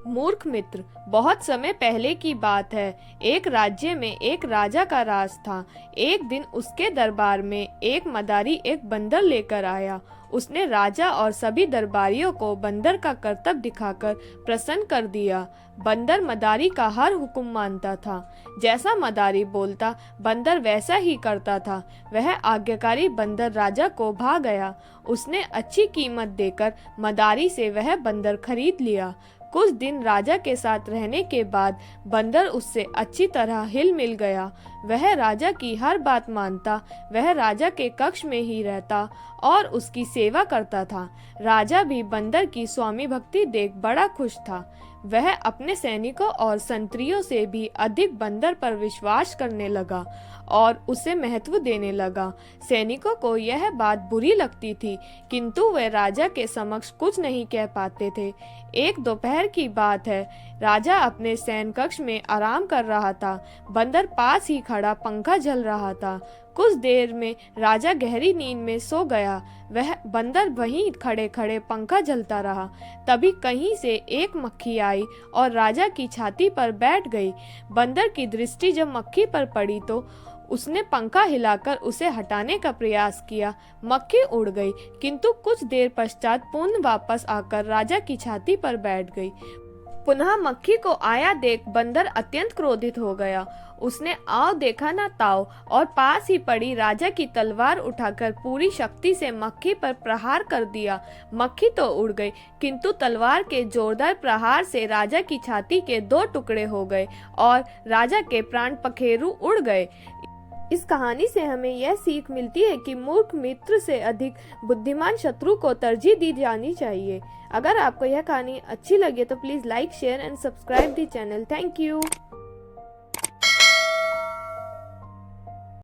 मूर्ख मित्र। बहुत समय पहले की बात है। एक राज्य में एक राजा का राज था। एक दिन उसके दरबार में एक मदारी एक बंदर लेकर आया। उसने राजा और सभी दरबारियों को बंदर का करतब दिखाकर प्रसन्न कर दिया। बंदर मदारी का हर हुक्म मानता था। जैसा मदारी बोलता बंदर वैसा ही करता था। वह आज्ञाकारी बंदर राजा को भा गया। उसने अच्छी कीमत देकर मदारी से वह बंदर खरीद लिया। कुछ दिन राजा के साथ रहने के बाद बंदर उससे अच्छी तरह हिल मिल गया। वह राजा की हर बात मानता। वह राजा के कक्ष में ही रहता और उसकी सेवा करता था। राजा भी बंदर की स्वामी भक्ति देख बड़ा खुश था। वह अपने सैनिकों और संतरियों से भी अधिक बंदर पर विश्वास करने लगा और उसे महत्व देने लगा। सैनिकों को यह बात बुरी लगती थी, किंतु वे राजा के समक्ष कुछ नहीं कह पाते थे। एक दोपहर की बात है। राजा अपने शयन कक्ष में आराम कर रहा था। बंदर पास ही खड़ा पंखा झल रहा था। कुछ देर में राजा गहरी नींद में सो गया। वह बंदर वहीं खड़े खड़े पंखा झलता रहा। तभी कहीं से एक मक्खी आई और राजा की छाती पर बैठ गई। बंदर की दृष्टि जब मक्खी पर पड़ी तो उसने पंखा हिलाकर उसे हटाने का प्रयास किया। मक्खी उड़ गई, किंतु कुछ देर पश्चात पुनः वापस आकर राजा की छाती पर बैठ गई। पुनः मक्खी को आया देख बंदर अत्यंत क्रोधित हो गया। उसने आओ देखा ना ताओ और पास ही पड़ी राजा की तलवार उठाकर पूरी शक्ति से मक्खी पर प्रहार कर दिया। मक्खी तो उड़ गई, किंतु तलवार के जोरदार प्रहार से राजा की छाती के 2 टुकड़े हो गए और राजा के प्राण पखेरु उड़ गए। इस कहानी से हमें यह सीख मिलती है कि मूर्ख मित्र से अधिक बुद्धिमान शत्रु को तरजीह दी जानी चाहिए। अगर आपको यह कहानी अच्छी लगे तो please like, share and subscribe the channel. Thank you.